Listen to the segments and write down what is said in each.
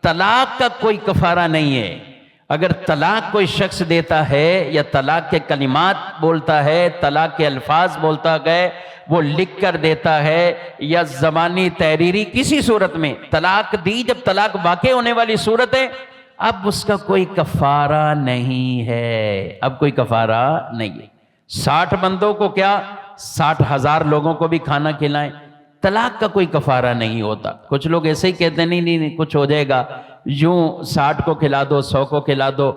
طلاق کا کوئی کفارہ نہیں ہے۔ اگر طلاق کوئی شخص دیتا ہے یا طلاق کے کلمات بولتا ہے، طلاق کے الفاظ بولتا گئے، وہ لکھ کر دیتا ہے یا زبانی تحریری کسی صورت میں طلاق دی، جب طلاق واقع ہونے والی صورت ہے، اب اس کا کوئی کفارہ نہیں ہے، اب کوئی کفارہ نہیں ہے۔ 60 بندوں کو کیا 60,000 لوگوں کو بھی کھانا کھلائیں، طلاق کا کوئی کفارہ نہیں ہوتا۔ کچھ لوگ ایسے ہی کہتے ہیں نہیں کچھ ہو جائے گا، یوں 60 کو کھلا دو، 100 کو کھلا دو۔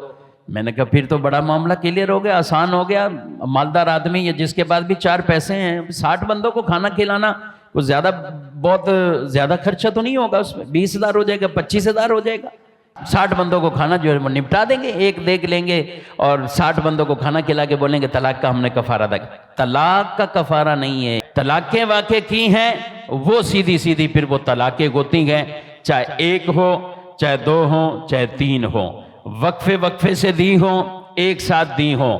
میں نے کہا پھر تو بڑا معاملہ کلیئر ہو گیا، آسان ہو گیا۔ مالدار آدمی یا جس کے پاس بھی 4 پیسے ہیں، 60 بندوں کو کھانا کھلانا کچھ بہت زیادہ خرچہ تو نہیں ہوگا، اس میں 20,000 ہو جائے گا، 25,000 ہو جائے گا۔ 60 بندوں کو کھانا جو ہے وہ نپٹا دیں گے، ایک دیکھ لیں گے اور 60 بندوں کو کھانا کھلا کے بولیں گے طلاق کا ہم نے کفارہ ادا کیا۔ طلاق کا کفارہ نہیں ہے۔ طلاقیں واقع کی ہیں وہ سیدھی پھر وہ طلاقیں ہوتی ہیں، چاہے 1 ہو، چاہے 2 ہوں، چاہے 3 ہوں، وقفے سے دی ہوں، ایک ساتھ دی ہوں،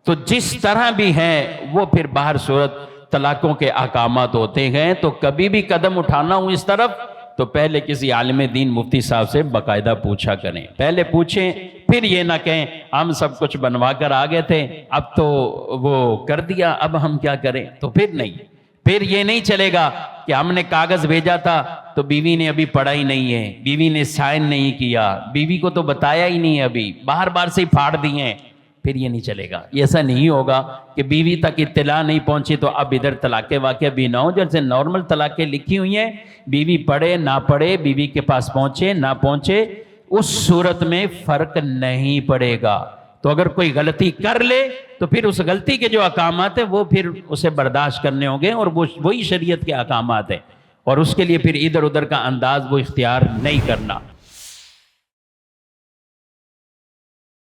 تو جس طرح بھی ہیں وہ پھر باہر صورت طلاقوں کے احکامات ہوتے ہیں۔ تو کبھی بھی قدم اٹھانا ہوں اس طرف تو پہلے کسی عالم دین مفتی صاحب سے باقاعدہ پوچھا کریں، پہلے پوچھیں، پھر یہ نہ کہیں ہم سب کچھ بنوا کر آگے تھے اب تو وہ کر دیا اب ہم کیا کریں۔ تو پھر نہیں، پھر یہ نہیں چلے گا کہ ہم نے کاغذ بھیجا تھا تو بیوی نے ابھی پڑھا ہی نہیں ہے، بیوی نے سائن نہیں کیا، بیوی کو تو بتایا ہی نہیں، ابھی باہر سے ہی پھاڑ دیے ہیں، پھر یہ نہیں چلے گا۔ یہ ایسا نہیں ہوگا کہ بیوی تک اطلاع نہیں پہنچی تو اب ادھر طلاق واقع بھی نہ ہو۔ جیسے نارمل طلاقیں لکھی ہوئی ہیں، بیوی پڑھے نہ پڑھے، بیوی کے پاس پہنچے نہ پہنچے، اس صورت میں فرق نہیں پڑے گا۔ تو اگر کوئی غلطی کر لے تو پھر اس غلطی کے جو احکامات ہیں وہ پھر اسے برداشت کرنے ہوں گے، اور وہی شریعت کے احکامات ہیں، اور اس کے لیے پھر ادھر ادھر کا انداز وہ اختیار نہیں کرنا۔